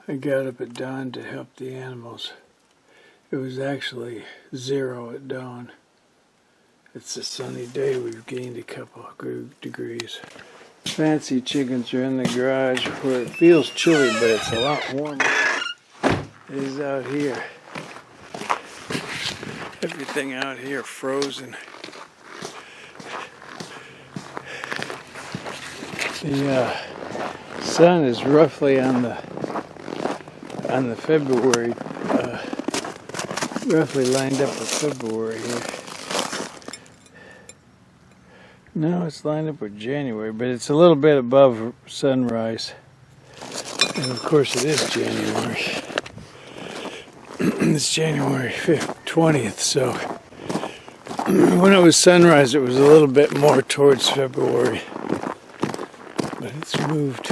I got up at dawn to help the animals. It was actually 0 at dawn. It's a sunny day. We've gained a couple of degrees. Fancy chickens are in the garage where it feels chilly, but it's a lot warmer. It is out here. Everything out here frozen. The sun is roughly on the February, roughly lined up with February here. No, it's lined up with January, but it's a little bit above sunrise. And of course it is January. It's January 5th, 20th, so when it was sunrise it was a little bit more towards February. But it's moved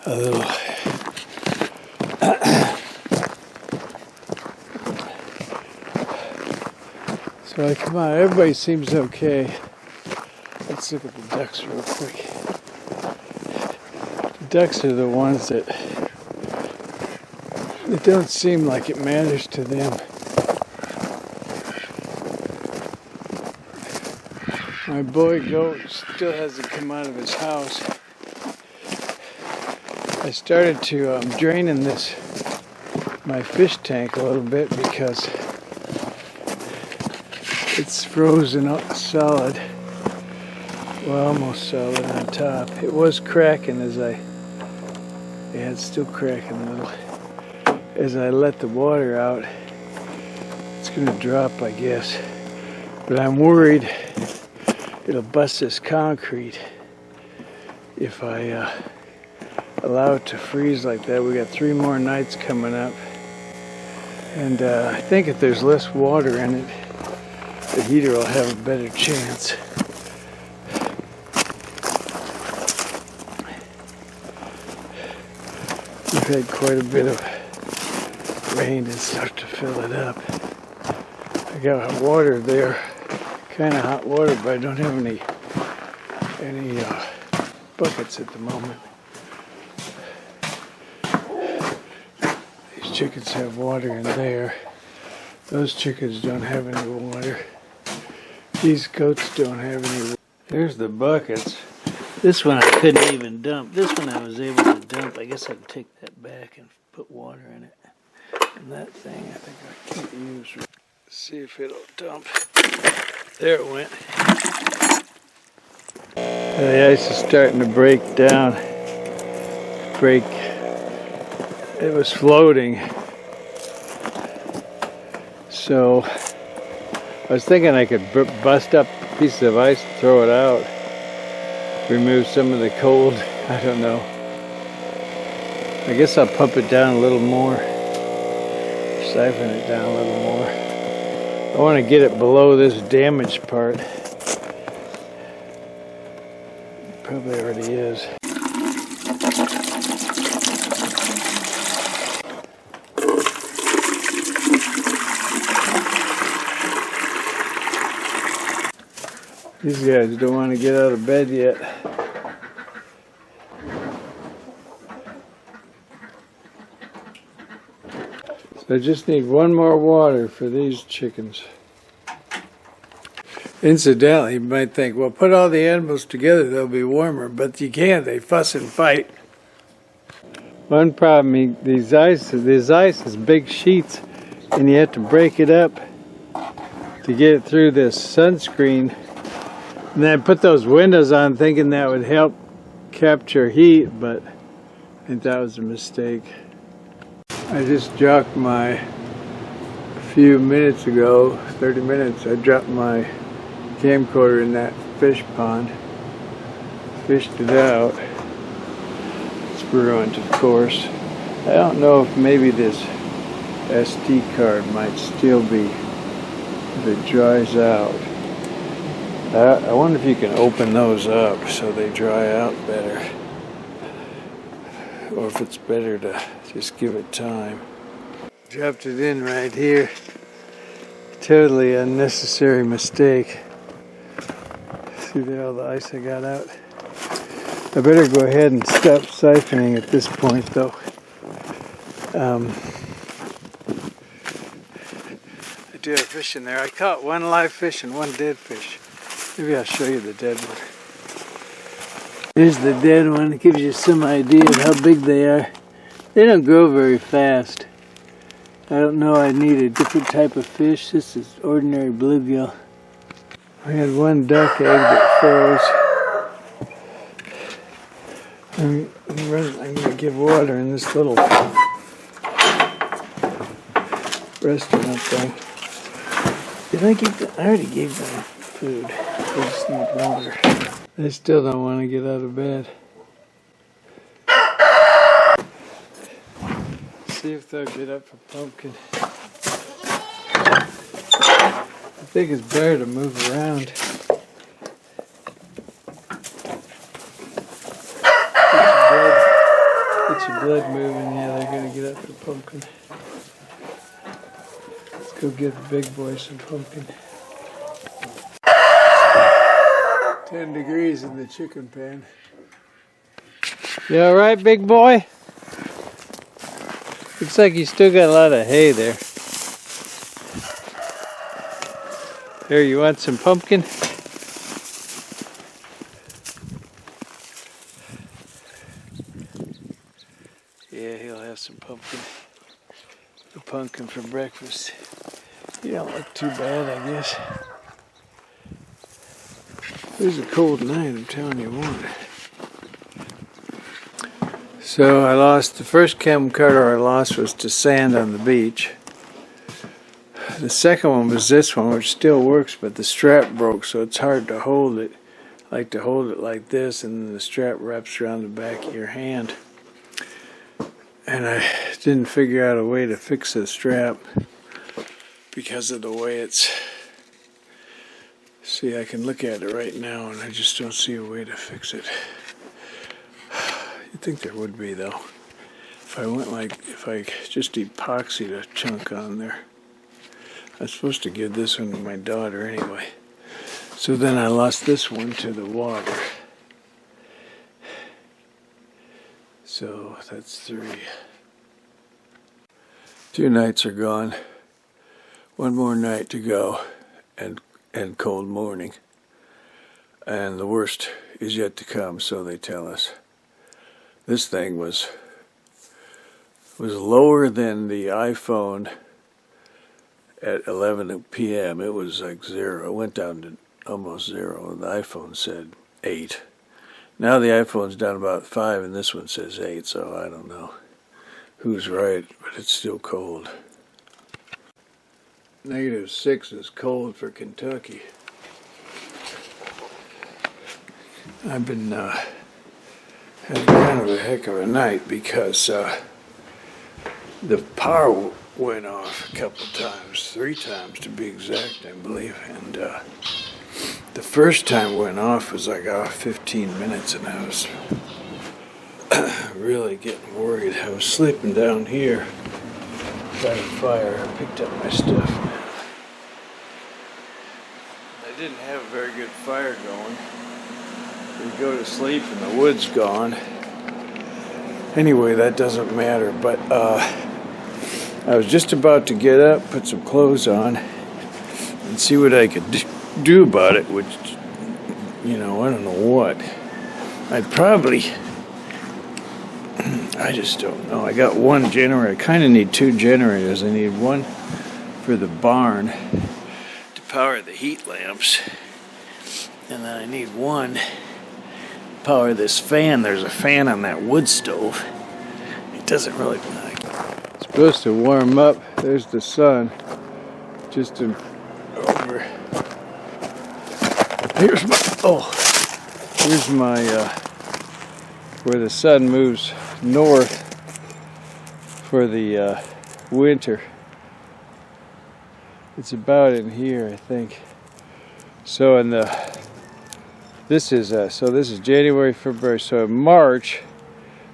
a little. So I come out, everybody seems okay. Let's look at the ducks real quick. The ducks are the ones that it don't seem like it matters to them. My boy goat still hasn't come out of his house. I started to draining my fish tank a little bit because it's frozen up solid. Well, almost solid on top. It was cracking it's still cracking a little. As I let the water out, it's going to drop, I guess. But I'm worried it'll bust this concrete if I allow it to freeze like that. We got 3 more nights coming up. And I think if there's less water in it, the heater will have a better chance. We've had quite a bit of rain and start to fill it up. I got water there, kind of hot water, but I don't have any buckets at the moment. These chickens have water in there. Those chickens don't have any water. These goats don't have any water. There's the buckets. This one I couldn't even dump. This one I was able to dump. I guess I can take that back and put water in it. And that thing I think I can't use. Let's see if it'll dump. There it went. The ice is starting to break down. It was floating. So I was thinking I could bust up pieces of ice and throw it out. Remove some of the cold. I don't know. I guess I'll pump it down a little more. Siphon it down a little more. I want to get it below this damaged part. It probably already is. These guys don't want to get out of bed yet. So I just need 1 more water for these chickens. Incidentally, you might think, well, put all the animals together, they'll be warmer. But you can't, they fuss and fight. One problem, this ice is big sheets, and you have to break it up to get it through this sunscreen. And then I put those windows on thinking that would help capture heat, but I think that was a mistake. I just dropped a few minutes ago, 30 minutes, I dropped my camcorder in that fish pond. Fished it out. It's ruined, of course. I don't know if maybe this SD card might still be, if it dries out. I wonder if you can open those up so they dry out better. Or if it's better to just give it time. Dropped it in right here. Totally unnecessary mistake. See there, all the ice I got out? I better go ahead and stop siphoning at this point though. I do have fish in there. I caught one live fish and one dead fish. Maybe I'll show you the dead one. There's the dead one. It gives you some idea of how big they are. They don't grow very fast. I don't know, I need a different type of fish. This is ordinary bluegill. I had one duck egg that froze. I'm going to give water in this little restaurant thing. Did I give them? I already gave them food. They just need water. They still don't want to get out of bed. See if they'll get up for pumpkin. I think it's better to move around. Get your blood moving. Yeah, they're going to get up for pumpkin. Let's go give the big boy some pumpkin. 10 degrees in the chicken pan. You all right, big boy? Looks like you still got a lot of hay there. Here, you want some pumpkin? Yeah, he'll have some pumpkin. A pumpkin for breakfast. You don't look too bad, I guess. It was a cold night, I'm telling you what. So I lost, the first camcorder I lost was to sand on the beach. The second one was this one, which still works, but the strap broke, so it's hard to hold it. I like to hold it like this, and then the strap wraps around the back of your hand. And I didn't figure out a way to fix the strap because of the way it's... See, I can look at it right now, and I just don't see a way to fix it. You'd think there would be, though. If I just epoxied a chunk on there. I'm supposed to give this one to my daughter anyway. So then I lost this one to the water. So that's 3. 2 nights are gone. 1 more night to go, and cold morning. And the worst is yet to come, so they tell us. This thing was lower than the iPhone at 11 p.m. It was like 0. It went down to almost 0. And the iPhone said 8. Now the iPhone's down about 5, and this one says 8. So I don't know who's right, but it's still cold. -6 is cold for Kentucky. I've been had kind of a heck of a night because the power went off a couple times, 3 times to be exact, I believe. And the first time it went off was like 15 minutes, and I was really getting worried. I was sleeping down here by the fire. I picked up my stuff. I didn't have a very good fire going. You go to sleep and the wood's gone. Anyway, that doesn't matter, but I was just about to get up, put some clothes on, and see what I could do about it, which, I don't know what. I'd probably, I just don't know. I got 1 generator. I kind of need 2 generators. I need one for the barn to power the heat lamps, and then I need one power this fan. There's a fan on that wood stove. It doesn't really it's supposed to warm up. There's the sun just over. Here's my where the sun moves north for the winter. It's about in here, I think. So this is January, February. So in March,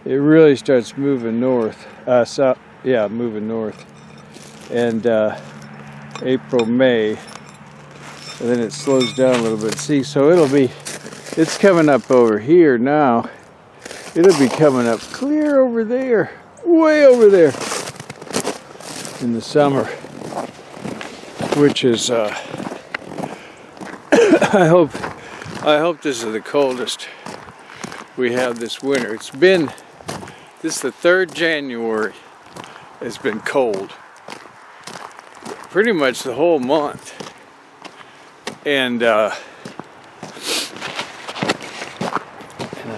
it really starts moving north. South, yeah, moving north. And April, May, and then it slows down a little bit. See, so it's coming up over here now. It'll be coming up clear over there, way over there. in the summer, which is I hope this is the coldest we have this winter. This is the 3rd January. It's been cold pretty much the whole month, and I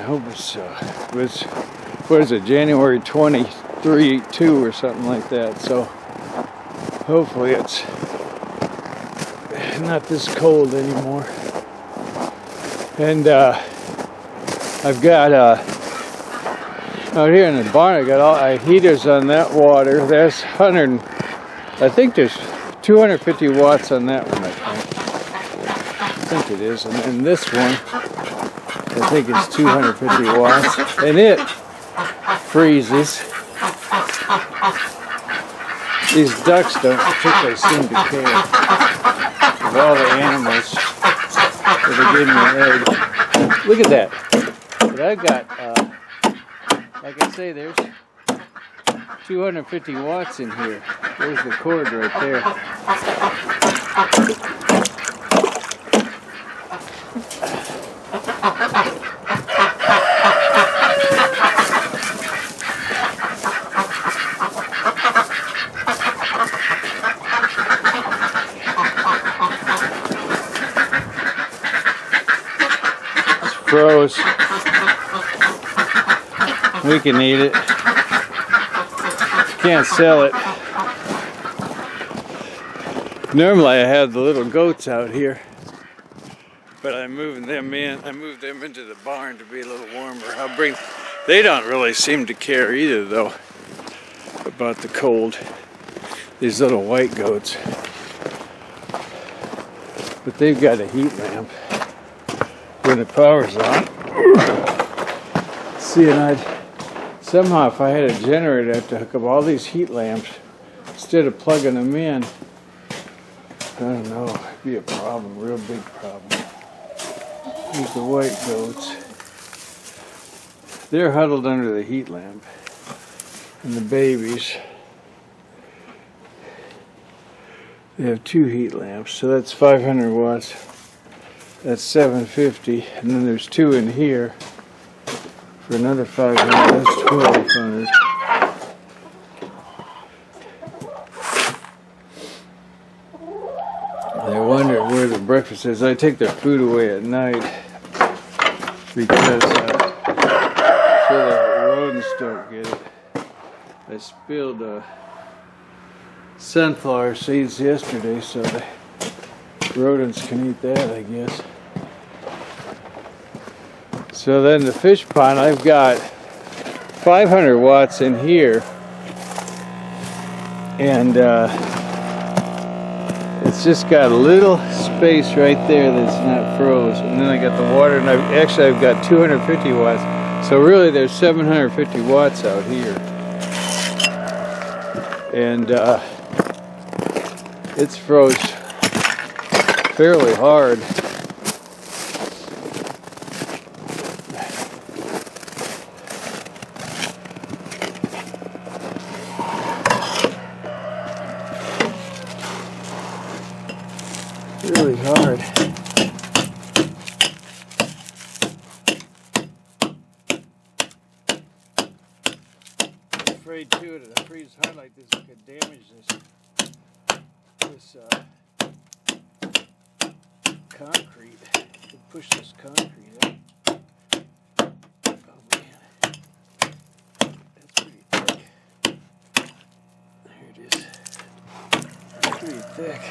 hope was what is it, January 23, or something like that. So hopefully it's not this cold anymore. And I've got out here in the barn, I got all heaters on that water. There's I think there's 250 watts on that one, I think it is. And then this one, I think it's 250 watts. And it freezes. These ducks don't particularly seem to care. Of all the animals that are giving me an egg. Look at that. But I've got, like I say, there's 250 watts in here. There's the cord right there. It's froze. We can eat it. Can't sell it. Normally I have the little goats out here, but I'm moving them in. I moved them into the barn to be a little warmer. They don't really seem to care either, though, about the cold. These little white goats. But they've got a heat lamp when the power's on. See, and somehow, if I had a generator, I'd have to hook up all these heat lamps instead of plugging them in. I don't know, it'd be a problem, real big problem. Here's the white goats. They're huddled under the heat lamp. And the babies, they have 2 heat lamps, so that's 500 watts. That's 750, and then there's 2 in here. For another 500, that's 1,200. They wonder where the breakfast is. I take their food away at night because so the rodents don't get it. I spilled sunflower seeds yesterday, so the rodents can eat that, I guess. So then the fish pond, I've got 500 watts in here, and it's just got a little space right there that's not froze. And then I got the water, and I've got 250 watts. So really there's 750 watts out here. And it's froze fairly hard. Really hard. I'm afraid too that a freeze hard like this could damage this concrete. Could push this concrete up. Oh man, that's pretty thick. There it is. Pretty thick.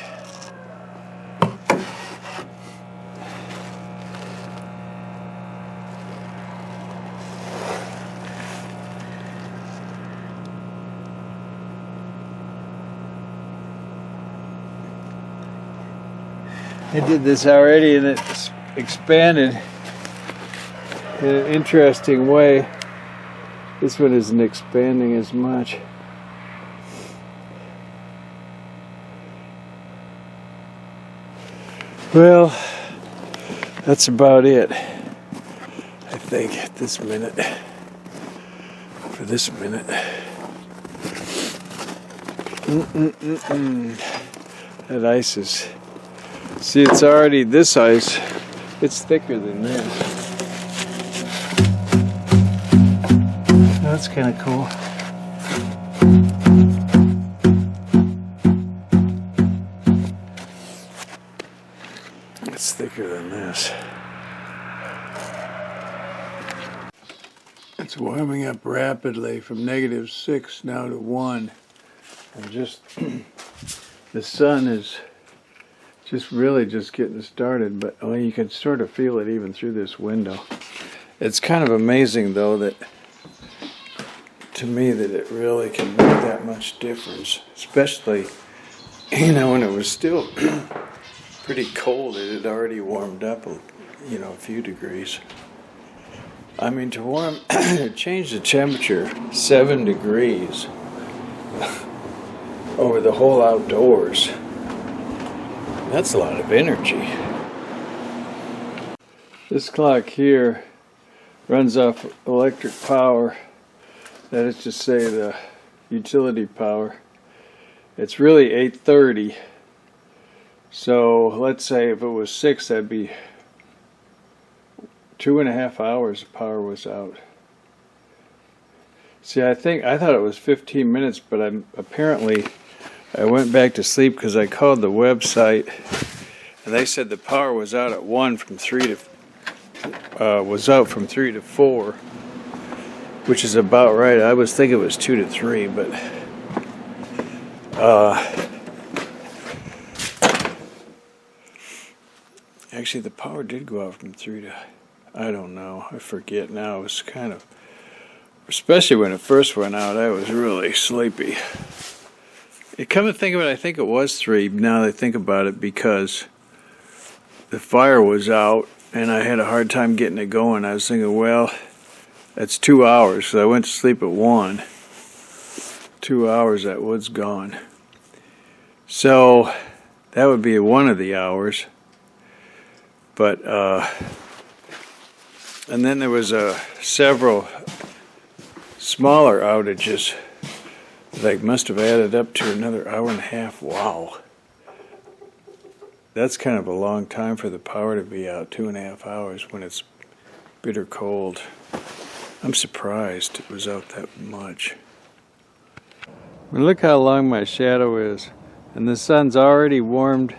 I did this already and it's expanded in an interesting way. This one isn't expanding as much. Well, that's about it, I think, at this minute. For this minute. That ice is... See, it's already... This ice, it's thicker than this. That's kind of cool. It's thicker than this. It's warming up rapidly from -6 now to 1. And just the sun is just really just getting started, but well, you can sort of feel it even through this window. It's kind of amazing though that to me that it really can make that much difference, especially when it was still pretty cold. It had already warmed up a few degrees. I mean, to change the temperature 7 degrees over the whole outdoors, that's a lot of energy. This clock here runs off electric power. That is to say, the utility power. It's really 8:30. So let's say if it was 6, that'd be 2.5 hours the power was out. See, I thought it was 15 minutes, but I went back to sleep because I called the website and they said the power was out at 1 from 3 to was out from 3 to 4, which is about right. I was thinking it was 2 to 3, but actually the power did go out from 3 to, I don't know, I forget now. It was kind of, especially when it first went out, I was really sleepy. Come to think of it, I think it was 3 now that I think about it, because the fire was out and I had a hard time getting it going. I was thinking, well, that's 2 hours, so I went to sleep at 1. 2 hours, that wood's gone. So that would be one of the hours. But and then there was several smaller outages that must have added up to another 1.5 hours. Wow. That's kind of a long time for the power to be out, 2.5 hours when it's bitter cold. I'm surprised it was out that much. Well, look how long my shadow is. And the sun's already warmed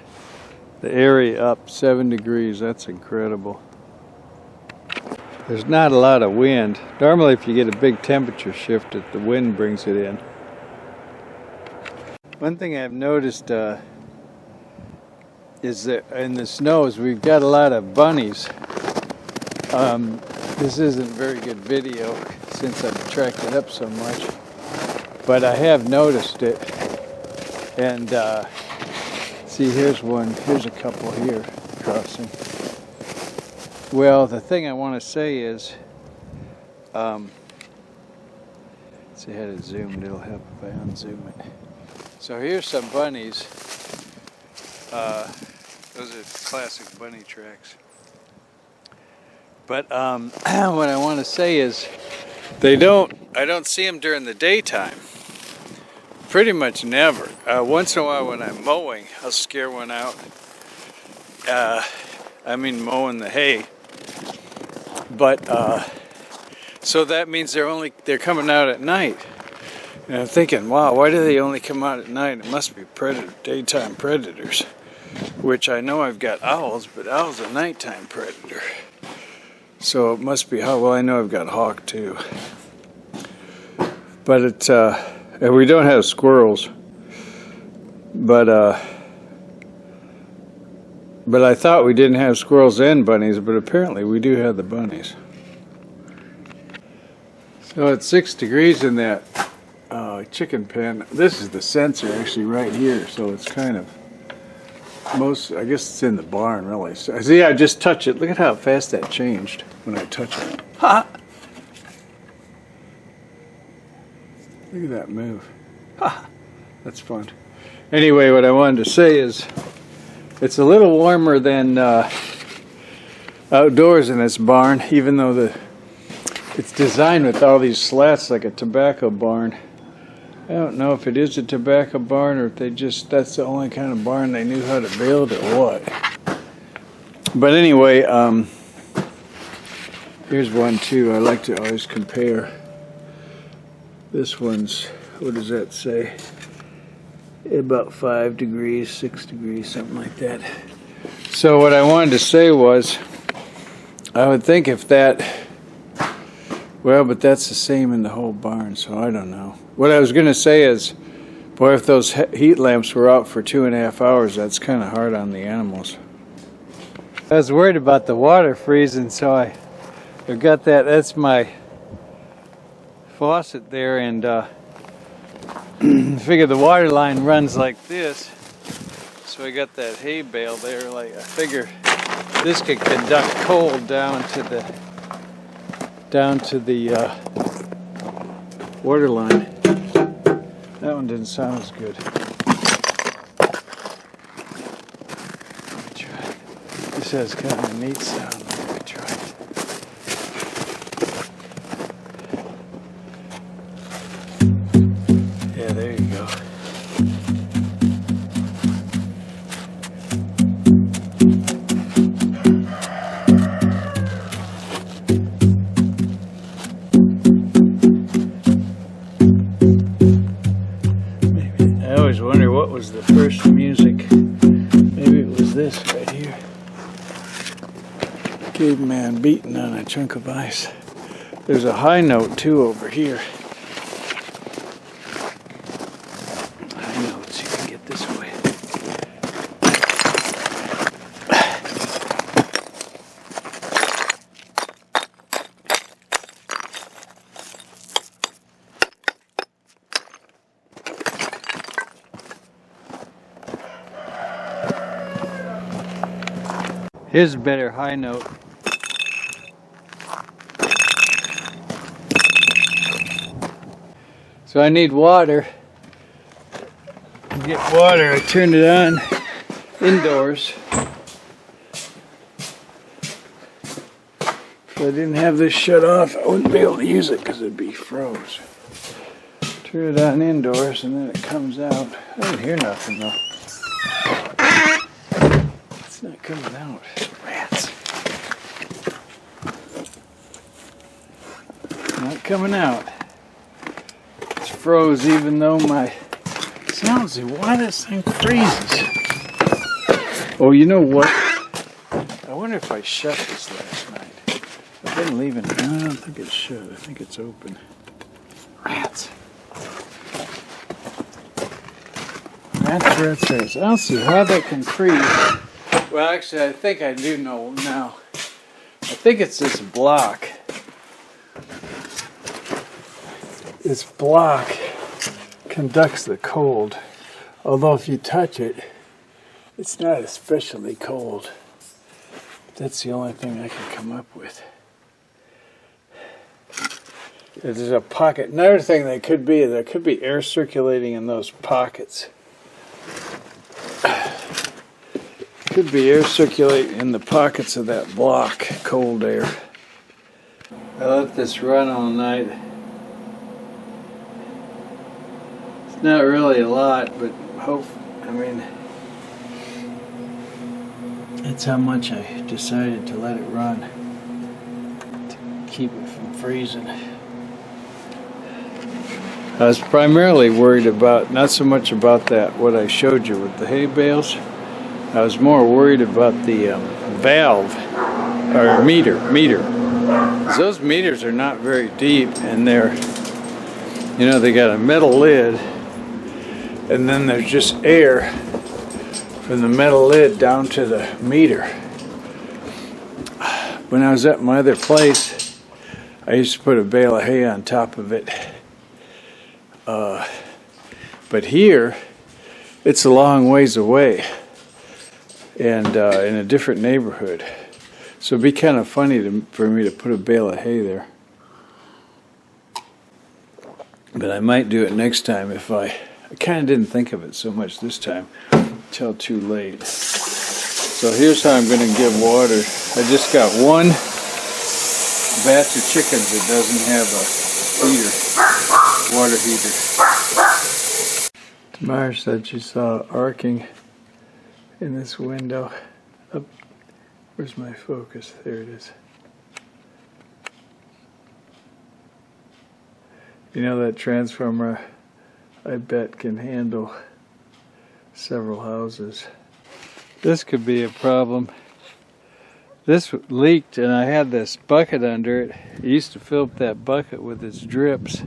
the area up 7 degrees. That's incredible. There's not a lot of wind. Normally if you get a big temperature shift, the wind brings it in. One thing I've noticed is that in the snows we've got a lot of bunnies. This isn't very good video since I've tracked it up so much, but I have noticed it. And see, here's one, here's a couple here crossing. Well, the thing I want to say is, see how to zoom, it'll help if I unzoom it. So here's some bunnies. Those are classic bunny tracks. But what I want to say is, I don't see them during the daytime. Pretty much never. Once in a while when I'm mowing, I'll scare one out. I mean mowing the hay. But so that means they're coming out at night. And I'm thinking, wow, why do they only come out at night? It must be daytime predators. Which I know I've got owls, but owl's a nighttime predator. So it must be well, I know I've got hawk too. But it's and we don't have squirrels. But I thought we didn't have squirrels and bunnies, but apparently we do have the bunnies. So it's 6 degrees in that chicken pen. This is the sensor actually right here, so it's kind of I guess it's in the barn really. So, see, I just touch it. Look at how fast that changed when I touch it. Ha! Look at that move. Ha! That's fun. Anyway, what I wanted to say is, it's a little warmer than outdoors in this barn, even though it's designed with all these slats like a tobacco barn. I don't know if it is a tobacco barn or if that's the only kind of barn they knew how to build or what. But anyway, here's one too. I like to always compare. This one's, what does that say? About 5 degrees, 6 degrees, something like that. So what I wanted to say was, I would think if that, well, but that's the same in the whole barn, so I don't know. What I was going to say is, boy, if those heat lamps were out for 2.5 hours, that's kind of hard on the animals. I was worried about the water freezing, so I got that's my faucet there, and figure the water line runs like this, so I got that hay bale there. Like I figure this could conduct cold down to the water line. That one didn't sound as good. Let me try. This has kind of a neat sound. Let me try it. Yeah, there you go. I always wonder what was the first music. Maybe it was this right here. Caveman beating on a chunk of ice. There's a high note too over here. High notes, you can get this way. Here's a better high note. So I need water. To get water, I turned it on indoors. If I didn't have this shut off, I wouldn't be able to use it because it'd be froze. Turn it on indoors and then it comes out. I didn't hear nothing though. It's not coming out. Rats. Not coming out. It's froze even though my sounds. Why this thing freezes? Oh, you know what? I wonder if I shut this last night. I've been leaving it. No, I don't think it's shut. I think it's open. Rats. Rats. I don't see how that can freeze. Well, actually, I think I do know now. I think it's this block. This block conducts the cold. Although if you touch it, it's not especially cold. That's the only thing I can come up with. There's a pocket. Another thing that could be, there could be air circulating in those pockets. Could be air circulating in the pockets of that block, cold air. I let this run all night. It's not really a lot, but that's how much I decided to let it run to keep it from freezing. I was primarily worried about, not so much about that, what I showed you with the hay bales. I was more worried about the valve, or meter. Those meters are not very deep, and they got a metal lid, and then there's just air from the metal lid down to the meter. When I was at my other place, I used to put a bale of hay on top of it. But here, it's a long ways away, and in a different neighborhood. So it'd be kind of funny for me to put a bale of hay there. But I might do it next time if I kind of didn't think of it so much this time, until too late. So here's how I'm going to give water. I just got one batch of chickens that doesn't have a heater, water heater. Tamara said she saw arcing in this window. Up, where's my focus? There it is. You know, that transformer, I bet, can handle several houses. This could be a problem. This leaked and I had this bucket under it. I used to fill up that bucket with its drips,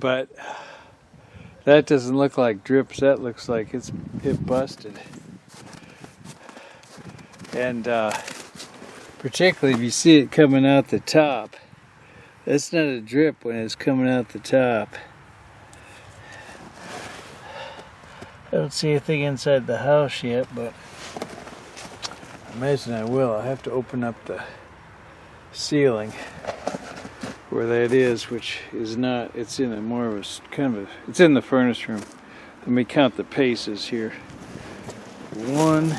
but that doesn't look like drips. That looks like it busted. And particularly if you see it coming out the top, that's not a drip when it's coming out the top. I don't see anything inside the house yet, but I imagine I will. I have to open up the ceiling where that is, which is not, it's in a more of a kind of a, it's in the furnace room. Let me count the paces here. 1, 2,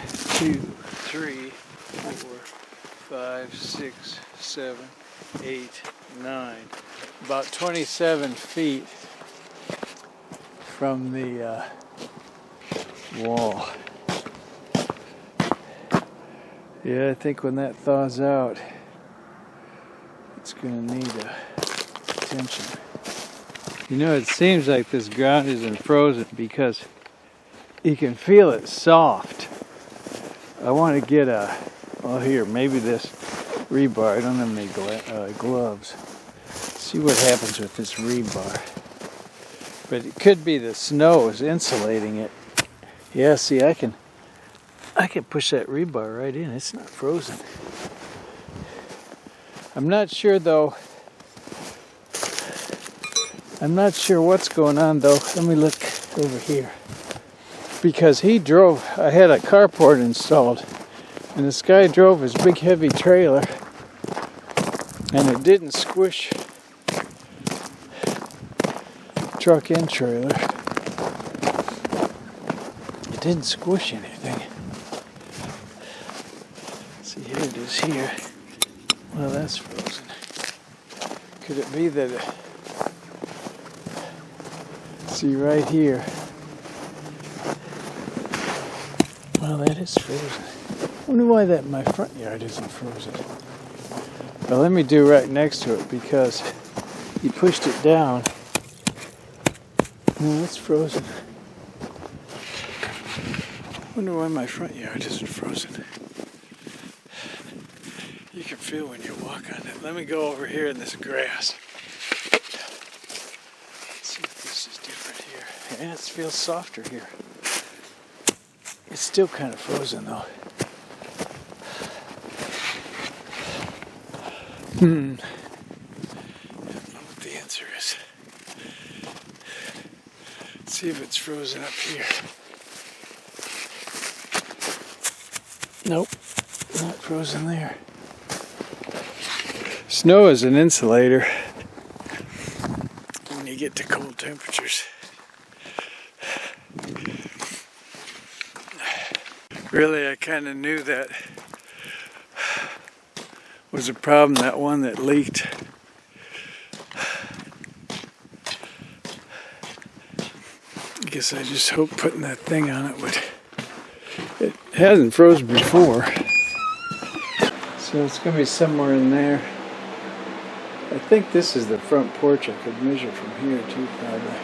3, 4, 5, 6, 7, 8, 9. About 27 feet from the wall. Yeah, I think when that thaws out, it's going to need attention. You know, it seems like this ground isn't frozen because you can feel it soft. I want to get oh here, maybe this rebar. I don't have any gloves. See what happens with this rebar. But it could be the snow is insulating it. Yeah, see, I can push that rebar right in. It's not frozen. I'm not sure though. I'm not sure what's going on though. Let me look over here. Because he drove, I had a carport installed, and this guy drove his big heavy trailer, and it didn't squish truck and trailer. It didn't squish anything. See, here it is here. Well, that's frozen. Could it be that see right here? Well, that is frozen. I wonder why that my front yard isn't frozen. Well, let me do right next to it because he pushed it down. No, it's frozen. I wonder why my front yard isn't frozen. You can feel when you walk on it. Let me go over here in this grass. Let's see if this is different here. Yeah, it feels softer here. It's still kind of frozen though. I don't know what the answer is. Let's see if it's frozen up here. Nope, not frozen there. Snow is an insulator when you get to cold temperatures. Really, I kind of knew that was a problem, that one that leaked. I guess I just hope putting that thing on it would. It hasn't frozen before, so it's going to be somewhere in there. I think this is the front porch. I could measure from here too, probably.